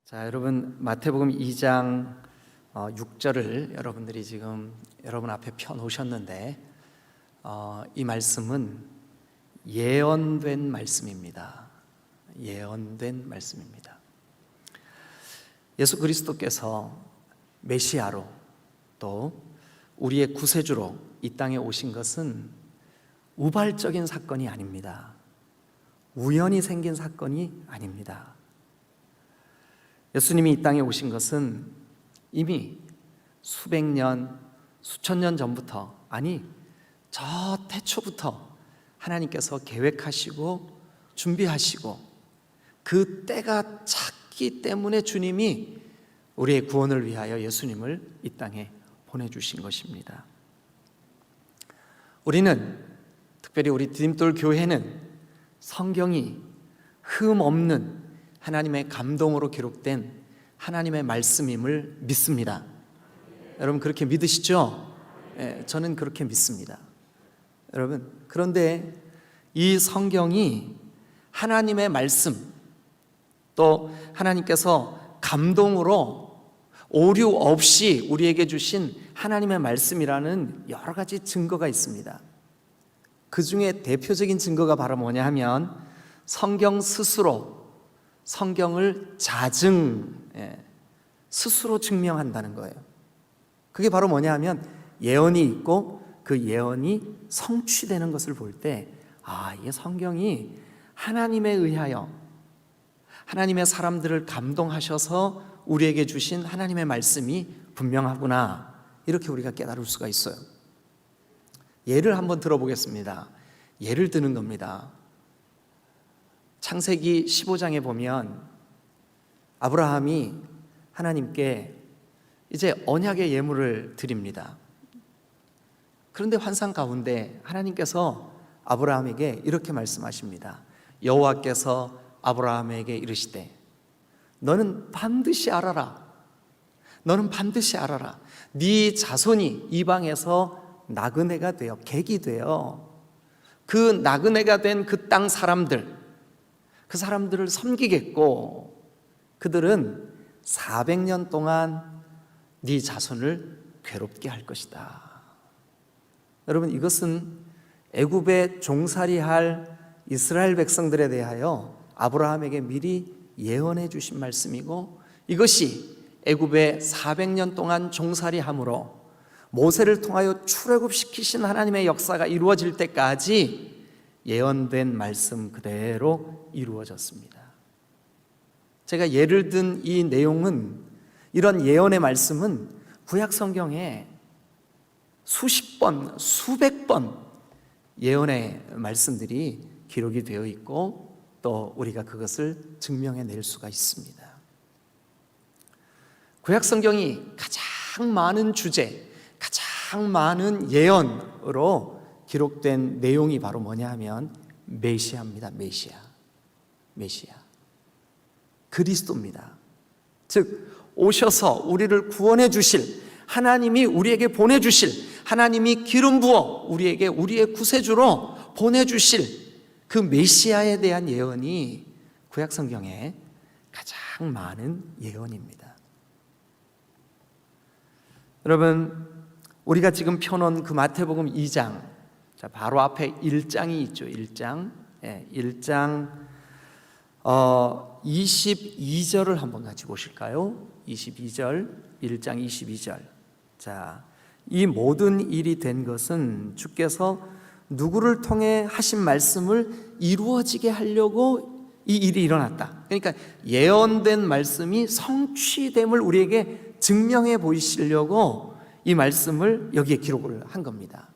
자, 여러분 마태복음 2장 6절을 여러분들이 지금 여러분 앞에 펴 놓으셨는데 이 말씀은 예언된 말씀입니다. 예언된 말씀입니다. 예수 그리스도께서 메시아로 또 우리의 구세주로 이 땅에 오신 것은 우발적인 사건이 아닙니다. 우연히 생긴 사건이 아닙니다. 예수님이 이 땅에 오신 것은 이미 수백 년, 수천 년 전부터, 아니 저 태초부터 하나님께서 계획하시고 준비하시고 그 때가 찼기 때문에 주님이 우리의 구원을 위하여 예수님을 이 땅에 보내주신 것입니다. 우리는, 특별히 우리 디딤돌 교회는 성경이 흠 없는 하나님의 감동으로 기록된 하나님의 말씀임을 믿습니다. 여러분 그렇게 믿으시죠? 네, 저는 그렇게 믿습니다. 여러분, 그런데 이 성경이 하나님의 말씀, 또 하나님께서 감동으로 오류 없이 우리에게 주신 하나님의 말씀이라는 여러 가지 증거가 있습니다. 그 중에 대표적인 증거가 바로 뭐냐 하면 성경 스스로 성경을 스스로 증명한다는 거예요. 그게 바로 뭐냐 하면 예언이 있고 그 예언이 성취되는 것을 볼 때 이게 성경이 하나님에 의하여 하나님의 사람들을 감동하셔서 우리에게 주신 하나님의 말씀이 분명하구나, 이렇게 우리가 깨달을 수가 있어요. 예를 한번 들어보겠습니다. 예를 드는 겁니다. 창세기 15장에 보면 아브라함이 하나님께 이제 언약의 예물을 드립니다. 그런데 환상 가운데 하나님께서 아브라함에게 이렇게 말씀하십니다. 여호와께서 아브라함에게 이르시되 너는 반드시 알아라. 너는 반드시 알아라. 네 자손이 이방에서 나그네가 되어 객이 되어 그 나그네가 된 그 땅 사람들, 그 사람들을 섬기겠고 그들은 400년 동안 네 자손을 괴롭게 할 것이다. 여러분, 이것은 애굽에 종살이할 이스라엘 백성들에 대하여 아브라함에게 미리 예언해 주신 말씀이고, 이것이 애굽에 400년 동안 종살이함으로 모세를 통하여 출애굽시키신 하나님의 역사가 이루어질 때까지 예언된 말씀 그대로 이루어졌습니다. 제가 예를 든 이 내용은, 이런 예언의 말씀은 구약 성경에 수십 번, 수백 번 예언의 말씀들이 기록이 되어 있고 또 우리가 그것을 증명해 낼 수가 있습니다. 구약 성경이 가장 많은 주제, 가장 많은 예언으로 기록된 내용이 바로 뭐냐 하면 메시아입니다. 메시아 그리스도입니다. 즉 오셔서 우리를 구원해 주실, 하나님이 우리에게 보내주실, 하나님이 기름 부어 우리에게 우리의 구세주로 보내주실 그 메시아에 대한 예언이 구약 성경에 가장 많은 예언입니다. 여러분, 우리가 지금 펴놓은 그 마태복음 2장, 자, 바로 앞에 1장이 있죠. 1장 22절을 한번 같이 보실까요? 22절, 1장 22절. 자, 이 모든 일이 된 것은 주께서 누구를 통해 하신 말씀을 이루어지게 하려고 이 일이 일어났다. 그러니까 예언된 말씀이 성취됨을 우리에게 증명해 보이시려고 이 말씀을 여기에 기록을 한 겁니다.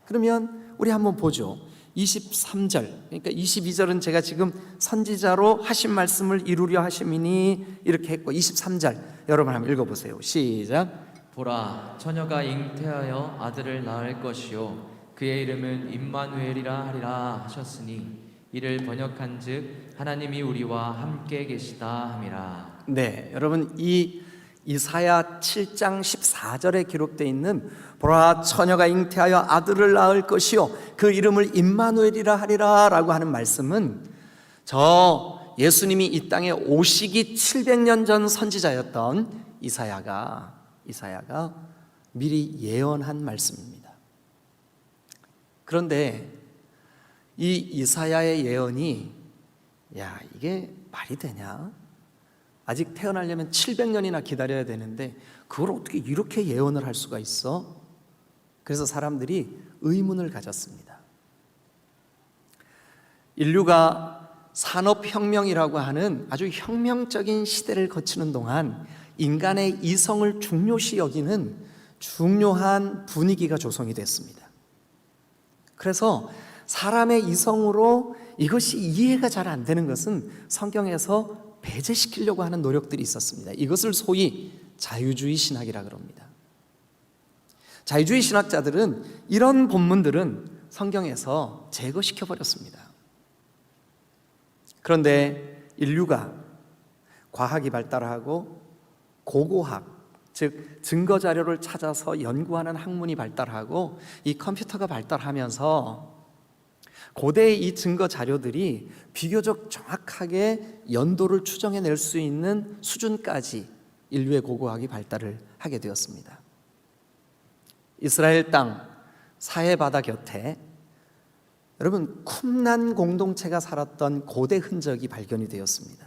그러면 우리 한번 보죠. 23절, 그러니까 22절은 제가 지금 선지자로 하신 말씀을 이루려 하심이니 이렇게 했고, 23절 여러분 한번 읽어보세요. 시작. 보라, 처녀가 잉태하여 아들을 낳을 것이요 그의 이름은 임마누엘이라 하리라 하셨으니 이를 번역한즉 하나님이 우리와 함께 계시다 함이라. 네, 여러분, 이 이사야 7장 14절에 기록되어 있는 보라, 처녀가 잉태하여 아들을 낳을 것이요 그 이름을 임마누엘이라 하리라 라고 하는 말씀은 저 예수님이 이 땅에 오시기 700년 전 선지자였던 이사야가 미리 예언한 말씀입니다. 그런데 이 이사야의 예언이 이게 말이 되냐? 아직 태어나려면 700년이나 기다려야 되는데 그걸 어떻게 이렇게 예언을 할 수가 있어? 그래서 사람들이 의문을 가졌습니다. 인류가 산업혁명이라고 하는 아주 혁명적인 시대를 거치는 동안 인간의 이성을 중요시 여기는 중요한 분위기가 조성이 됐습니다. 그래서 사람의 이성으로 이것이 이해가 잘 안 되는 것은 성경에서 배제시키려고 하는 노력들이 있었습니다. 이것을 소위 자유주의 신학이라 그럽니다. 자유주의 신학자들은 이런 본문들은 성경에서 제거시켜 버렸습니다. 그런데 인류가 과학이 발달하고 고고학, 즉 증거 자료를 찾아서 연구하는 학문이 발달하고 이 컴퓨터가 발달하면서 고대의 이 증거 자료들이 비교적 정확하게 연도를 추정해낼 수 있는 수준까지 인류의 고고학이 발달을 하게 되었습니다. 이스라엘 땅 사해 바다 곁에 여러분 쿰난 공동체가 살았던 고대 흔적이 발견이 되었습니다.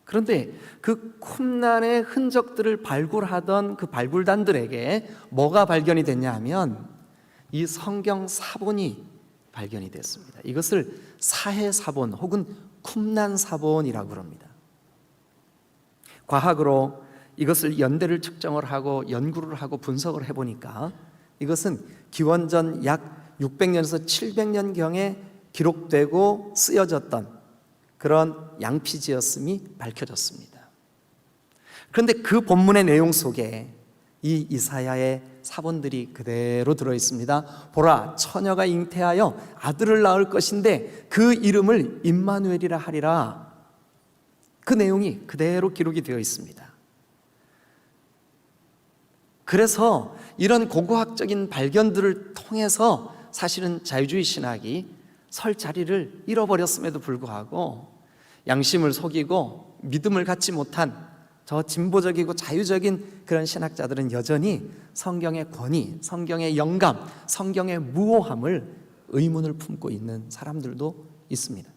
그런데 그 쿰난의 흔적들을 발굴하던 그 발굴단들에게 뭐가 발견이 됐냐 하면 이 성경 사본이 발견이 됐습니다. 이것을 사해 사본 혹은 쿰난 사본이라고 합니다. 과학으로 이것을 연대를 측정을 하고 연구를 하고 분석을 해보니까 이것은 기원전 약 600년에서 700년경에 기록되고 쓰여졌던 그런 양피지였음이 밝혀졌습니다. 그런데 그 본문의 내용 속에 이 이사야의 사본들이 그대로 들어있습니다. 보라, 처녀가 잉태하여 아들을 낳을 것인데 그 이름을 임마누엘이라 하리라. 그 내용이 그대로 기록이 되어 있습니다. 그래서 이런 고고학적인 발견들을 통해서 사실은 자유주의 신학이 설 자리를 잃어버렸음에도 불구하고 양심을 속이고 믿음을 갖지 못한 저 진보적이고 자유적인 그런 신학자들은 여전히 성경의 권위, 성경의 영감, 성경의 무오함을 의문을 품고 있는 사람들도 있습니다.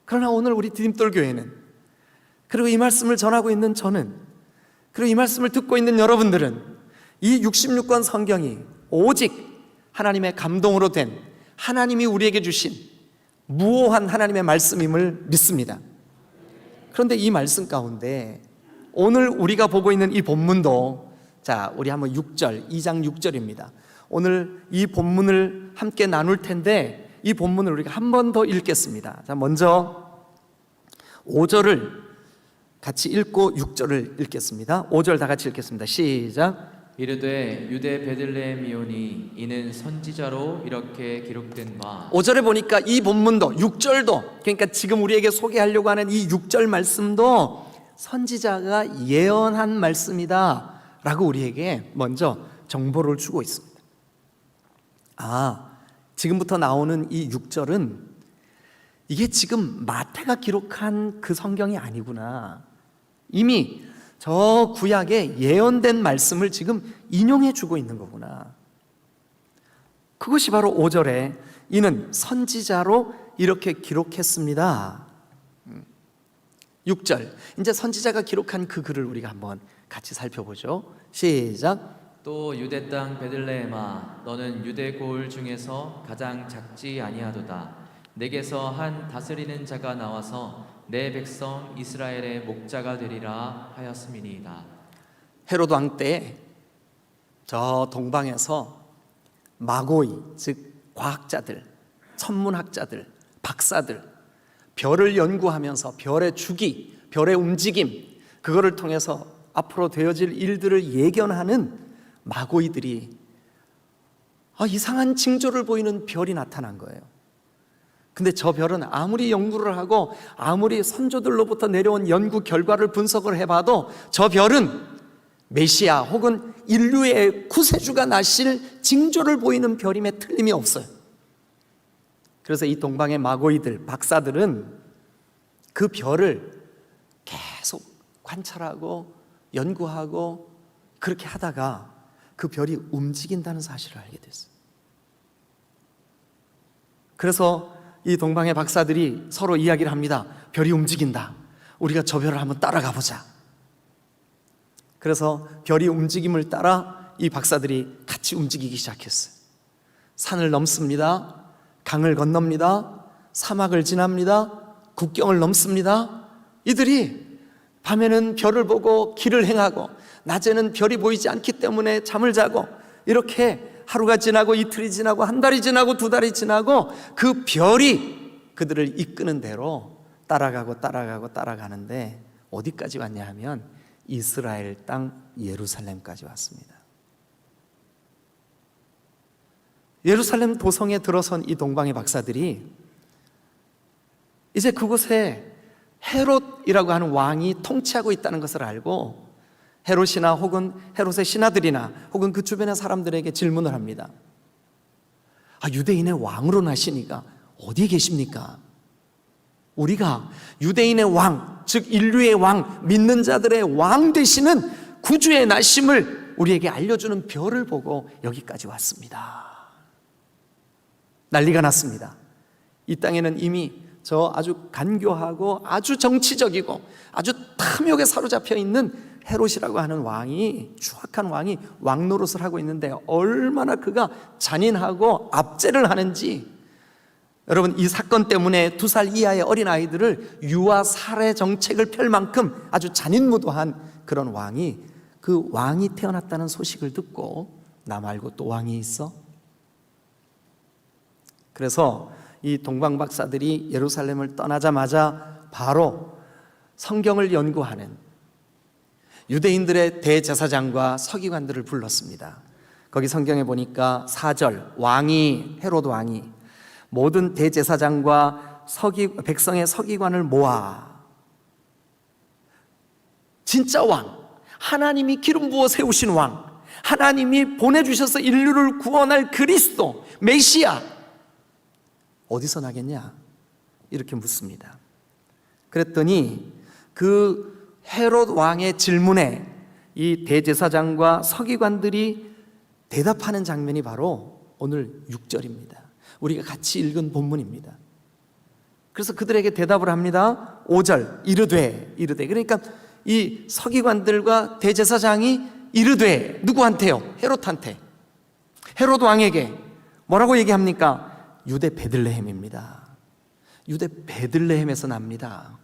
그러나 오늘 우리 디딤돌 교회는, 그리고 이 말씀을 전하고 있는 저는, 그리고 이 말씀을 듣고 있는 여러분들은 이 66권 성경이 오직 하나님의 감동으로 된, 하나님이 우리에게 주신 무오한 하나님의 말씀임을 믿습니다. 그런데 이 말씀 가운데 오늘 우리가 보고 있는 이 본문도, 자, 우리 한번 6절, 2장 6절입니다. 오늘 이 본문을 함께 나눌 텐데 이 본문을 우리가 한 번 더 읽겠습니다. 자, 먼저 5절을 같이 읽고 6절을 읽겠습니다. 5절 다 같이 읽겠습니다. 시작. 이르되 유대 베들레헴이오니 이는 선지자로 이렇게 기록된 바. 5절에 보니까 이 본문도 6절도, 그러니까 지금 우리에게 소개하려고 하는 이 6절 말씀도 선지자가 예언한 말씀이다 라고 우리에게 먼저 정보를 주고 있습니다. 지금부터 나오는 이 6절은 이게 지금 마태가 기록한 그 성경이 아니구나, 이미 저 구약에 예언된 말씀을 지금 인용해 주고 있는 거구나. 그것이 바로 5절에 이는 선지자로 이렇게 기록했습니다. 6절, 이제 선지자가 기록한 그 글을 우리가 한번 같이 살펴보죠. 시작. 또 유대 땅 베들레헴아, 너는 유대 고을 중에서 가장 작지 아니하도다. 내게서 한 다스리는 자가 나와서 내 백성 이스라엘의 목자가 되리라 하였음이니이다. 헤로드 왕 때 저 동방에서 마고이, 즉 과학자들, 천문학자들, 박사들, 별을 연구하면서 별의 주기, 별의 움직임, 그거를 통해서 앞으로 되어질 일들을 예견하는 마고이들이 이상한 징조를 보이는 별이 나타난 거예요. 근데 저 별은 아무리 연구를 하고 아무리 선조들로부터 내려온 연구 결과를 분석을 해봐도 저 별은 메시아 혹은 인류의 구세주가 나실 징조를 보이는 별임에 틀림이 없어요. 그래서 이 동방의 마고이들, 박사들은 그 별을 계속 관찰하고 연구하고 그렇게 하다가 그 별이 움직인다는 사실을 알게 됐어요. 그래서 이 동방의 박사들이 서로 이야기를 합니다. 별이 움직인다. 우리가 저 별을 한번 따라가 보자. 그래서 별이 움직임을 따라 이 박사들이 같이 움직이기 시작했어요. 산을 넘습니다. 강을 건넙니다. 사막을 지납니다. 국경을 넘습니다. 이들이 밤에는 별을 보고 길을 행하고 낮에는 별이 보이지 않기 때문에 잠을 자고 이렇게 하루가 지나고 이틀이 지나고 한 달이 지나고 두 달이 지나고 그 별이 그들을 이끄는 대로 따라가는데 어디까지 왔냐 하면 이스라엘 땅 예루살렘까지 왔습니다. 예루살렘 도성에 들어선 이 동방의 박사들이 이제 그곳에 헤롯이라고 하는 왕이 통치하고 있다는 것을 알고 헤롯이나 혹은 헤롯의 신하들이나 혹은 그 주변의 사람들에게 질문을 합니다. 유대인의 왕으로 나시니까 어디에 계십니까? 우리가 유대인의 왕, 즉 인류의 왕, 믿는 자들의 왕 되시는 구주의 나심을 우리에게 알려주는 별을 보고 여기까지 왔습니다. 난리가 났습니다. 이 땅에는 이미 저 아주 간교하고 아주 정치적이고 아주 탐욕에 사로잡혀 있는 헤롯이라고 하는 왕이, 추악한 왕이 왕노릇을 하고 있는데 얼마나 그가 잔인하고 압제를 하는지, 여러분 이 사건 때문에 2살 이하의 어린아이들을 유아 살해 정책을 펼 만큼 아주 잔인무도한 그런 왕이, 그 왕이 태어났다는 소식을 듣고 나 말고 또 왕이 있어? 그래서 이 동방 박사들이 예루살렘을 떠나자마자 바로 성경을 연구하는 유대인들의 대제사장과 서기관들을 불렀습니다. 거기 성경에 보니까 4절, 왕이, 헤롯 왕이 모든 대제사장과 백성의 서기관을 모아, 진짜 왕, 하나님이 기름 부어 세우신 왕, 하나님이 보내주셔서 인류를 구원할 그리스도 메시아 어디서 나겠냐? 이렇게 묻습니다. 그랬더니 그 헤롯 왕의 질문에 이 대제사장과 서기관들이 대답하는 장면이 바로 오늘 6절입니다. 우리가 같이 읽은 본문입니다. 그래서 그들에게 대답을 합니다. 5절, 이르되. 그러니까 이 서기관들과 대제사장이 이르되, 누구한테요? 헤롯한테, 헤롯 왕에게 뭐라고 얘기합니까? 유대 베들레헴입니다. 유대 베들레헴에서 납니다.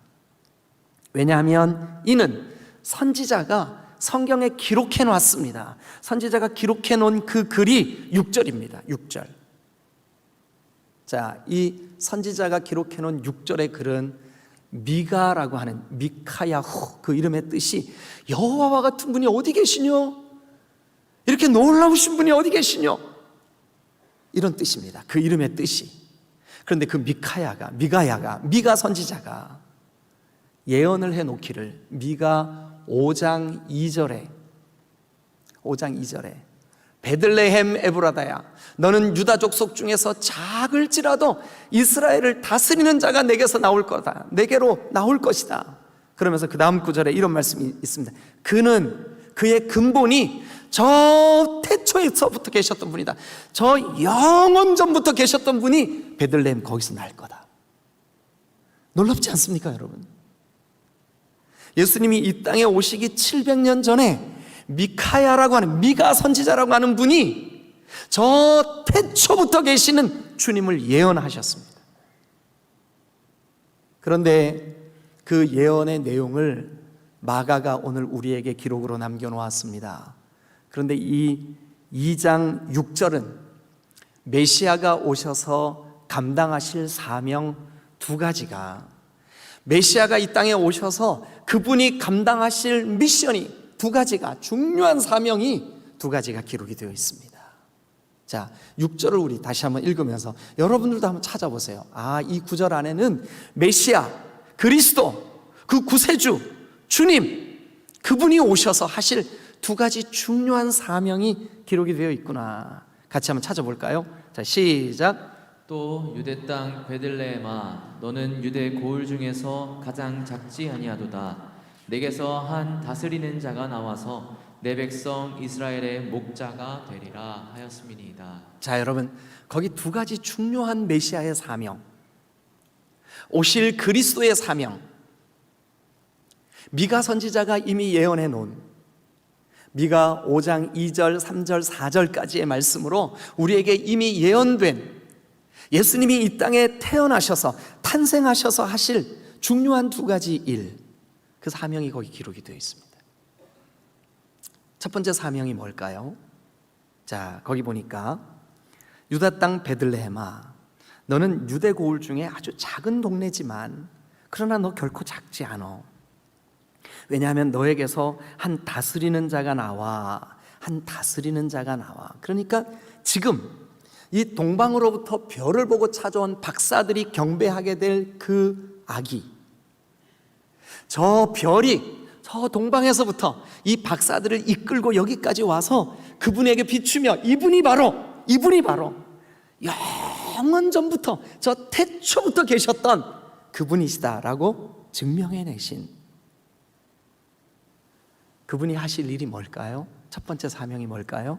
왜냐하면 이는 선지자가 성경에 기록해 놨습니다. 선지자가 기록해 놓은 그 글이 6절입니다. 6절. 자, 이 선지자가 기록해 놓은 6절의 글은 미가라고 하는, 미카야후, 그 이름의 뜻이 여호와와 같은 분이 어디 계시뇨? 이렇게 놀라우신 분이 어디 계시뇨? 이런 뜻입니다. 그 이름의 뜻이. 그런데 그 미가 선지자가 예언을 해 놓기를, 미가 5장 2절에 베들레헴 에브라다야, 너는 유다 족속 중에서 작을지라도 이스라엘을 다스리는 자가 내게서 나올 거다, 내게로 나올 것이다. 그러면서 그 다음 구절에 이런 말씀이 있습니다. 그는, 그의 근본이 저 태초에서부터 계셨던 분이다. 저 영원 전부터 계셨던 분이 베들레헴 거기서 날 거다. 놀랍지 않습니까, 여러분? 예수님이 이 땅에 오시기 700년 전에 미카야라고 하는, 미가 선지자라고 하는 분이 저 태초부터 계시는 주님을 예언하셨습니다. 그런데 그 예언의 내용을 마가가 오늘 우리에게 기록으로 남겨놓았습니다. 그런데 이 2장 6절은 메시아가 오셔서 감당하실 사명 2가지가, 메시아가 이 땅에 오셔서 그분이 감당하실 미션이 2가지가, 중요한 사명이 2가지가 기록이 되어 있습니다. 자, 6절을 우리 다시 한번 읽으면서 여러분들도 한번 찾아보세요. 이 9절 안에는 메시아, 그리스도, 그 구세주, 주님, 그분이 오셔서 하실 2가지 중요한 사명이 기록이 되어 있구나. 같이 한번 찾아볼까요? 자, 시작. 또 유대 땅 베들레헴아 너는 유대 고을 중에서 가장 작지 아니하도다. 내게서 한 다스리는 자가 나와서 내 백성 이스라엘의 목자가 되리라 하였음이니이다. 자, 여러분, 거기 두 가지 중요한 메시아의 사명, 오실 그리스도의 사명, 미가 선지자가 이미 예언해 놓은 미가 5장 2절, 3절, 4절까지의 말씀으로 우리에게 이미 예언된 예수님이 이 땅에 태어나셔서 탄생하셔서 하실 중요한 두 가지 일, 그 사명이 거기 기록이 되어 있습니다. 첫 번째 사명이 뭘까요? 자, 거기 보니까 유다 땅 베들레헴아 너는 유대 고을 중에 아주 작은 동네지만 그러나 너 결코 작지 않아. 왜냐하면 너에게서 한 다스리는 자가 나와. 한 다스리는 자가 나와. 그러니까 지금 이 동방으로부터 별을 보고 찾아온 박사들이 경배하게 될 그 아기, 저 별이 저 동방에서부터 이 박사들을 이끌고 여기까지 와서 그분에게 비추며 이분이 바로 영원 전부터 저 태초부터 계셨던 그분이시다라고 증명해내신, 그분이 하실 일이 뭘까요? 첫 번째 사명이 뭘까요?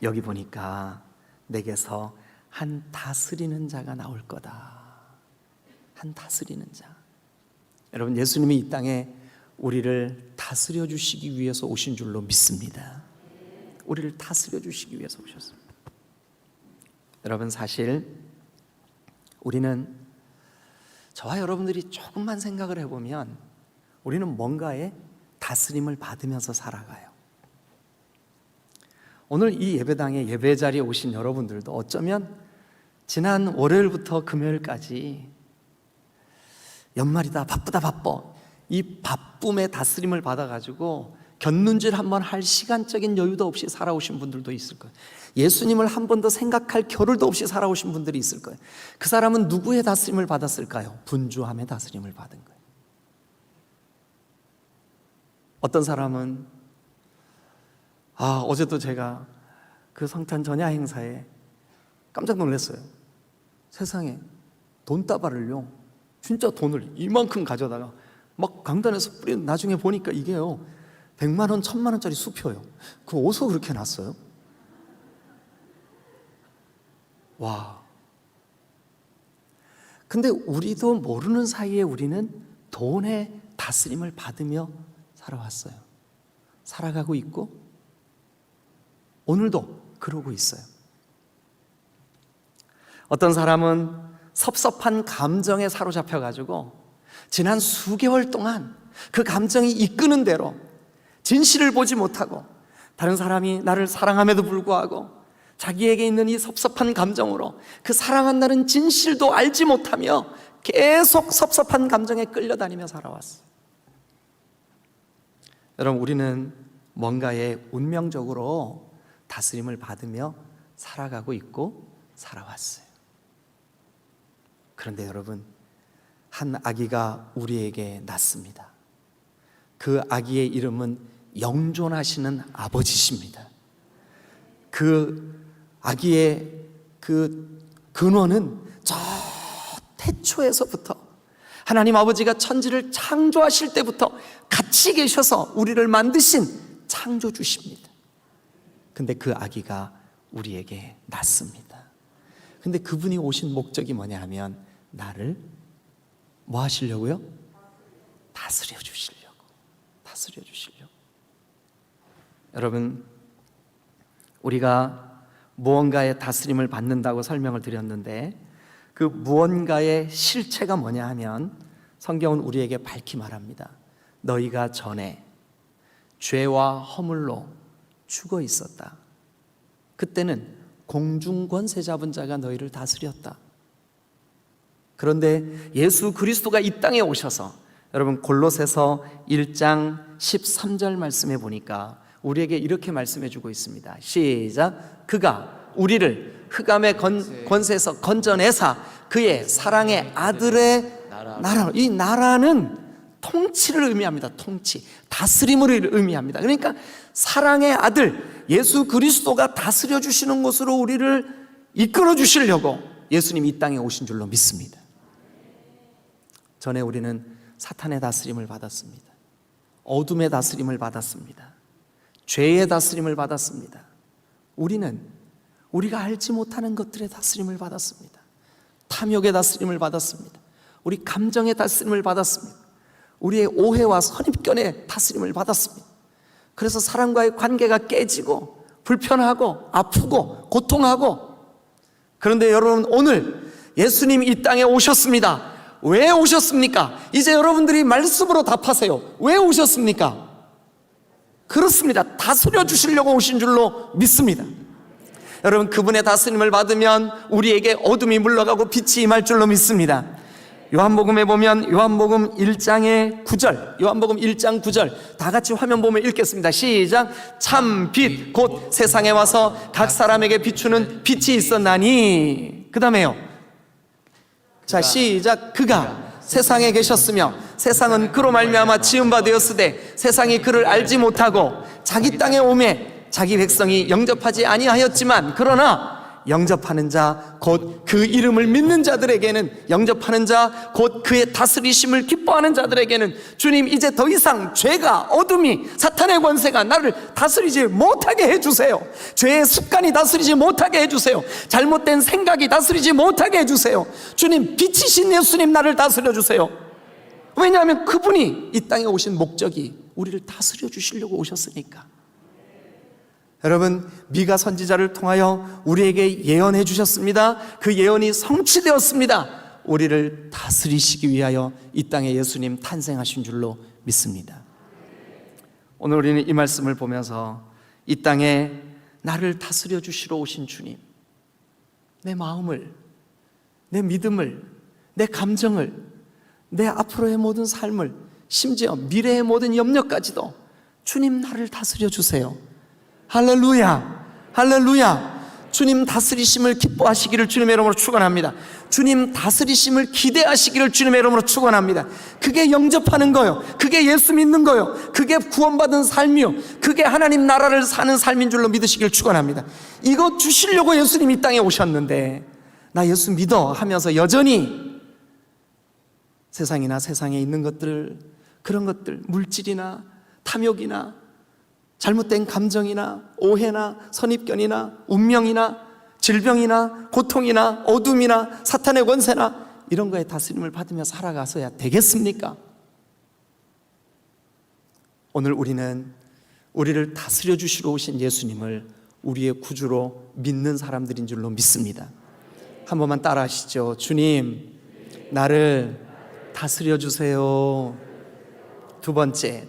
여기 보니까 내게서 한 다스리는 자가 나올 거다. 한 다스리는 자. 여러분, 예수님이 이 땅에 우리를 다스려 주시기 위해서 오신 줄로 믿습니다. 우리를 다스려 주시기 위해서 오셨습니다. 여러분, 사실 우리는, 저와 여러분들이 조금만 생각을 해보면 우리는 뭔가의 다스림을 받으면서 살아가요. 오늘 이 예배당에 예배 자리에 오신 여러분들도 어쩌면 지난 월요일부터 금요일까지 연말이다, 바쁘다, 바빠, 이 바쁨의 다스림을 받아가지고 곁눈질 한번 할 시간적인 여유도 없이 살아오신 분들도 있을 거예요. 예수님을 한 번 더 생각할 겨를도 없이 살아오신 분들이 있을 거예요. 그 사람은 누구의 다스림을 받았을까요? 분주함의 다스림을 받은 거예요. 어떤 사람은 어제도 제가 그 성탄 전야 행사에 깜짝 놀랐어요. 세상에 돈다발을요, 진짜 돈을 이만큼 가져다가 막 강단에서 뿌리는, 나중에 보니까 이게요 100만 원, 1000만 원짜리 수표요. 그거 어디서 그렇게 났어요? 와. 근데 우리도 모르는 사이에 우리는 돈의 다스림을 받으며 살아왔어요. 살아가고 있고 오늘도 그러고 있어요. 어떤 사람은 섭섭한 감정에 사로잡혀가지고 지난 수개월 동안 그 감정이 이끄는 대로 진실을 보지 못하고, 다른 사람이 나를 사랑함에도 불구하고 자기에게 있는 이 섭섭한 감정으로 그 사랑한다는 진실도 알지 못하며 계속 섭섭한 감정에 끌려다니며 살아왔어요. 여러분, 우리는 뭔가에 운명적으로 다스림을 받으며 살아가고 있고 살아왔어요. 그런데 여러분, 한 아기가 우리에게 낳습니다. 그 아기의 이름은 영존하시는 아버지십니다. 그 아기의 그 근원은 저 태초에서부터 하나님 아버지가 천지를 창조하실 때부터 같이 계셔서 우리를 만드신 창조주십니다. 근데 그 아기가 우리에게 낳습니다. 근데 그분이 오신 목적이 뭐냐 하면 나를 뭐 하시려고요? 다스려 주시려고. 다스려 주시려고. 여러분, 우리가 무언가의 다스림을 받는다고 설명을 드렸는데 그 무언가의 실체가 뭐냐 하면 성경은 우리에게 밝히 말합니다. 너희가 전에 죄와 허물로 죽어 있었다. 그때는 공중권세 잡은 자가 너희를 다스렸다. 그런데 예수 그리스도가 이 땅에 오셔서, 여러분 골로새서 1장 13절 말씀해 보니까 우리에게 이렇게 말씀해 주고 있습니다. 시작. 그가 우리를 흑암의 권세에서 건져내사 그의 사랑의 아들의 나라. 이 나라는 통치를 의미합니다. 통치, 다스림을 의미합니다. 그러니까 사랑의 아들 예수 그리스도가 다스려 주시는 곳으로 우리를 이끌어 주시려고 예수님이 이 땅에 오신 줄로 믿습니다. 전에 우리는 사탄의 다스림을 받았습니다. 어둠의 다스림을 받았습니다. 죄의 다스림을 받았습니다. 우리는 우리가 알지 못하는 것들의 다스림을 받았습니다. 탐욕의 다스림을 받았습니다. 우리 감정의 다스림을 받았습니다. 우리의 오해와 선입견의 다스림을 받았습니다. 그래서 사람과의 관계가 깨지고 불편하고 아프고 고통하고, 그런데 여러분, 오늘 예수님이 이 땅에 오셨습니다. 왜 오셨습니까? 이제 여러분들이 말씀으로 답하세요. 왜 오셨습니까? 그렇습니다. 다스려 주시려고 오신 줄로 믿습니다. 여러분, 그분의 다스림을 받으면 우리에게 어둠이 물러가고 빛이 임할 줄로 믿습니다. 요한복음에 보면 요한복음 1장의 9절, 요한복음 1장 9절 다 같이 화면 보면 읽겠습니다. 시작. 참 빛 곧 세상에 와서 각 사람에게 비추는 빛이 있었나니. 그 다음에요. 자, 시작. 그가 세상에 계셨으며 세상은 그로 말미암아 지은 바 되었으되 세상이 그를 알지 못하고 자기 땅에 오매 자기 백성이 영접하지 아니하였지만, 그러나 영접하는 자 곧 그 이름을 믿는 자들에게는, 영접하는 자 곧 그의 다스리심을 기뻐하는 자들에게는 주님, 이제 더 이상 죄가, 어둠이, 사탄의 권세가 나를 다스리지 못하게 해주세요. 죄의 습관이 다스리지 못하게 해주세요. 잘못된 생각이 다스리지 못하게 해주세요. 주님, 빛이신 예수님, 나를 다스려 주세요. 왜냐하면 그분이 이 땅에 오신 목적이 우리를 다스려 주시려고 오셨으니까. 여러분, 미가 선지자를 통하여 우리에게 예언해 주셨습니다. 그 예언이 성취되었습니다. 우리를 다스리시기 위하여 이 땅에 예수님 탄생하신 줄로 믿습니다. 오늘 우리는 이 말씀을 보면서 이 땅에 나를 다스려 주시러 오신 주님, 내 마음을, 내 믿음을, 내 감정을, 내 앞으로의 모든 삶을, 심지어 미래의 모든 염려까지도 주님, 나를 다스려 주세요. 할렐루야, 할렐루야. 주님 다스리심을 기뻐하시기를 주님의 이름으로 축원합니다. 주님 다스리심을 기대하시기를 주님의 이름으로 축원합니다. 그게 영접하는 거요, 그게 예수 믿는 거요, 그게 구원받은 삶이요, 그게 하나님 나라를 사는 삶인 줄로 믿으시기를 축원합니다. 이거 주시려고 예수님 이 땅에 오셨는데, 나 예수 믿어 하면서 여전히 세상이나 세상에 있는 것들, 그런 것들, 물질이나 탐욕이나 잘못된 감정이나 오해나 선입견이나 운명이나 질병이나 고통이나 어둠이나 사탄의 권세나 이런 거에 다스림을 받으며 살아가서야 되겠습니까? 오늘 우리는 우리를 다스려 주시러 오신 예수님을 우리의 구주로 믿는 사람들인 줄로 믿습니다. 한 번만 따라 하시죠. 주님, 나를 다스려 주세요. 두 번째.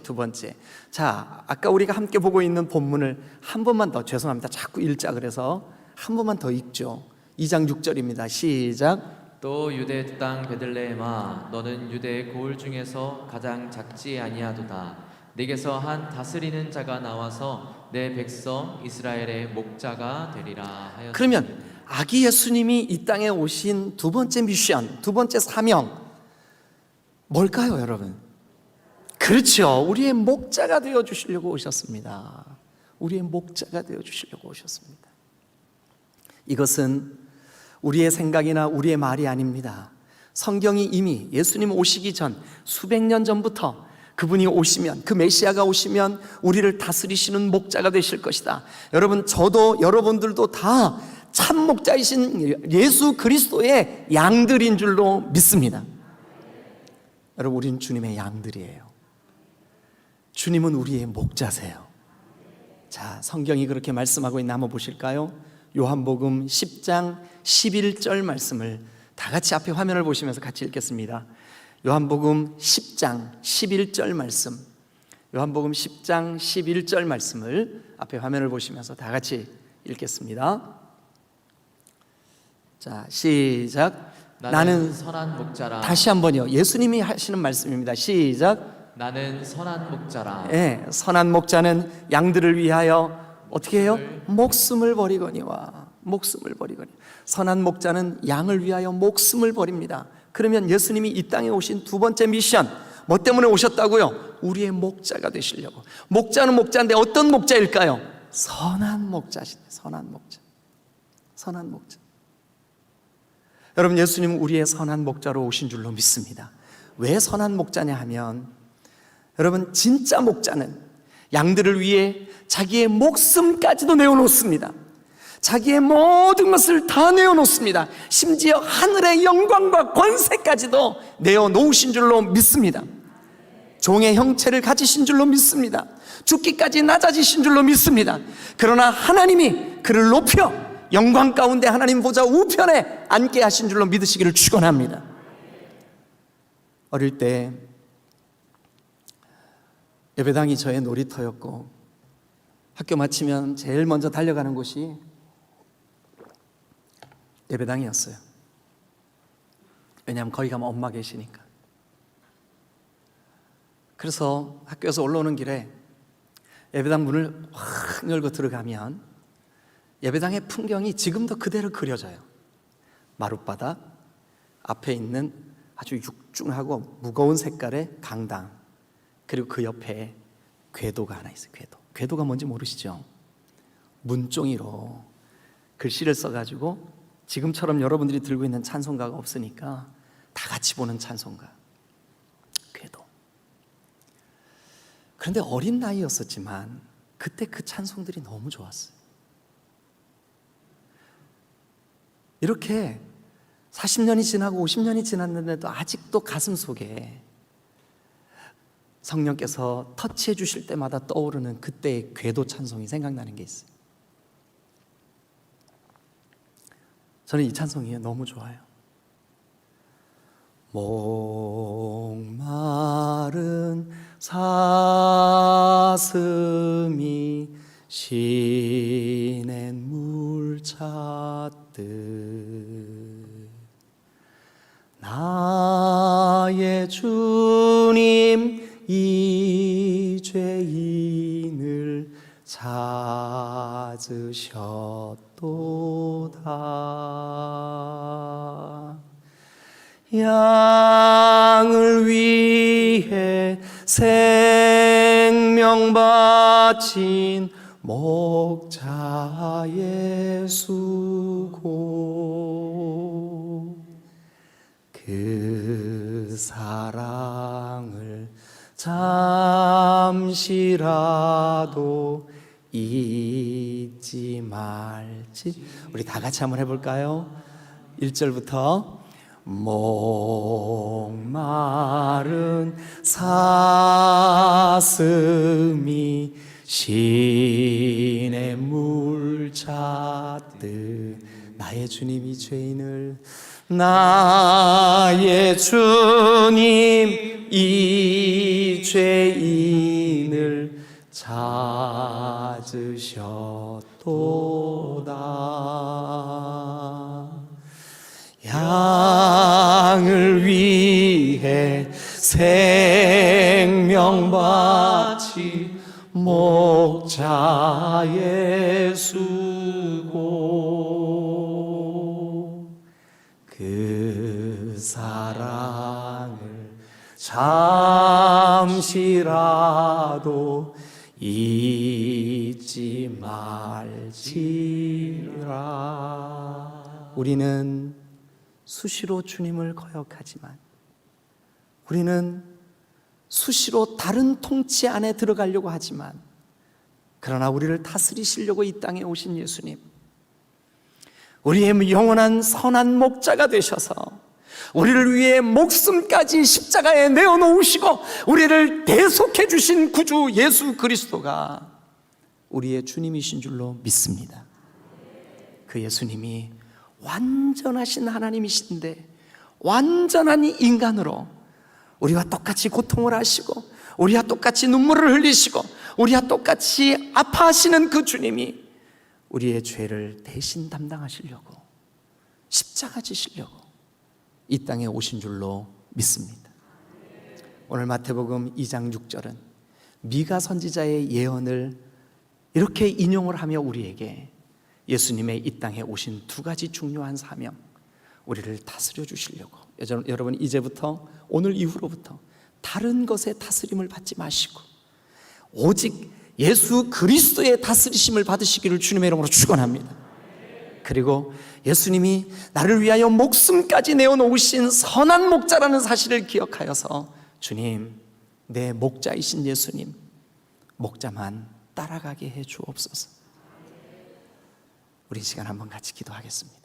자, 아까 우리가 함께 보고 있는 본문을 한 번만 더, 죄송합니다, 자꾸 읽자 그래서 한 번만 더 읽죠. 2장 6절입니다. 시작. 또 유대 땅 베들레헴아, 너는 유대의 고을 중에서 가장 작지 아니하도다. 내게서 한 다스리는 자가 나와서 내 백성 이스라엘의 목자가 되리라 하였으니. 그러면 아기 예수님이 이 땅에 오신 두 번째 미션, 두 번째 사명 뭘까요, 여러분? 그렇죠. 우리의 목자가 되어 주시려고 오셨습니다. 우리의 목자가 되어 주시려고 오셨습니다. 이것은 우리의 생각이나 우리의 말이 아닙니다. 성경이 이미 예수님 오시기 전 수백 년 전부터 그분이 오시면, 그 메시아가 오시면 우리를 다스리시는 목자가 되실 것이다. 여러분, 저도 여러분들도 다 참 목자이신 예수 그리스도의 양들인 줄로 믿습니다. 여러분, 우리는 주님의 양들이에요. 주님은 우리의 목자세요. 자, 성경이 그렇게 말씀하고 있나 한번 보실까요? 요한복음 10장 11절 말씀을 다 같이 앞에 화면을 보시면서 같이 읽겠습니다. 요한복음 10장 11절 말씀, 요한복음 10장 11절 말씀을 앞에 화면을 보시면서 다 같이 읽겠습니다. 자, 시작. 나는 선한 목자라. 다시 한번요. 예수님이 하시는 말씀입니다. 시작. 나는 선한 목자라. 예, 선한 목자는 양들을 위하여 어떻게 해요? 목숨을 버리거니와. 목숨을 버리거니. 선한 목자는 양을 위하여 목숨을 버립니다. 그러면 예수님이 이 땅에 오신 두 번째 미션, 뭐 때문에 오셨다고요? 우리의 목자가 되시려고. 목자는 목자인데 어떤 목자일까요? 선한 목자시네. 선한 목자. 선한 목자. 여러분, 예수님은 우리의 선한 목자로 오신 줄로 믿습니다. 왜 선한 목자냐 하면, 여러분, 진짜 목자는 양들을 위해 자기의 목숨까지도 내어놓습니다. 자기의 모든 것을 다 내어놓습니다. 심지어 하늘의 영광과 권세까지도 내어놓으신 줄로 믿습니다. 종의 형체를 가지신 줄로 믿습니다. 죽기까지 낮아지신 줄로 믿습니다. 그러나 하나님이 그를 높여 영광 가운데 하나님 보좌 우편에 앉게 하신 줄로 믿으시기를 축원합니다. 어릴 때 예배당이 저의 놀이터였고, 학교 마치면 제일 먼저 달려가는 곳이 예배당이었어요. 왜냐하면 거기 가면 엄마 계시니까. 그래서 학교에서 올라오는 길에 예배당 문을 확 열고 들어가면 예배당의 풍경이 지금도 그대로 그려져요. 마룻바닥, 앞에 있는 아주 육중하고 무거운 색깔의 강당, 그리고 그 옆에 궤도가 하나 있어요. 궤도가 뭔지 모르시죠? 문종이로 글씨를 써가지고 지금처럼 여러분들이 들고 있는 찬송가가 없으니까 다 같이 보는 찬송가, 궤도. 그런데 어린 나이였었지만 그때 그 찬송들이 너무 좋았어요. 이렇게 40년이 지나고 50년이 지났는데도 아직도 가슴 속에 성령께서 터치해 주실 때마다 떠오르는 그때의 궤도 찬송이 생각나는 게 있어요. 저는 이 찬송이 너무 좋아요. 목마른 사슴이 시냇 물 찾듯 나의 주님 이 죄인을 찾으셨도다. 양을 위해 생명 바친 목자의 수고, 그 사랑을 잠시라도 잊지 말지. 우리 다 같이 한번 해볼까요? 1절부터 목마른 사슴이 시냇 물 찾듯 나의 주님이 죄인을, 나의 주님 이 죄인을 찾으셨도다. 양을 위해 생명 바친 목자의 수고, 그 사랑을 잠시라도 잊지 말지라. 우리는 수시로 주님을 거역하지만, 우리는 수시로 다른 통치 안에 들어가려고 하지만, 그러나 우리를 다스리시려고 이 땅에 오신 예수님, 우리의 영원한 선한 목자가 되셔서 우리를 위해 목숨까지 십자가에 내어놓으시고 우리를 대속해 주신 구주 예수 그리스도가 우리의 주님이신 줄로 믿습니다. 그 예수님이 완전하신 하나님이신데 완전한 인간으로 우리와 똑같이 고통을 하시고 우리와 똑같이 눈물을 흘리시고 우리와 똑같이 아파하시는 그 주님이 우리의 죄를 대신 담당하시려고, 십자가 지시려고 이 땅에 오신 줄로 믿습니다. 오늘 마태복음 2장 6절은 미가 선지자의 예언을 이렇게 인용을 하며 우리에게 예수님의 이 땅에 오신 두 가지 중요한 사명, 우리를 다스려 주시려고, 여러분 이제부터, 오늘 이후로부터 다른 것의 다스림을 받지 마시고 오직 예수 그리스도의 다스리심을 받으시기를 주님의 이름으로 축원합니다. 그리고 예수님이 나를 위하여 목숨까지 내어놓으신 선한 목자라는 사실을 기억하여서 주님, 내 목자이신 예수님, 목자만 따라가게 해 주옵소서. 우리 이 시간 한번 같이 기도하겠습니다.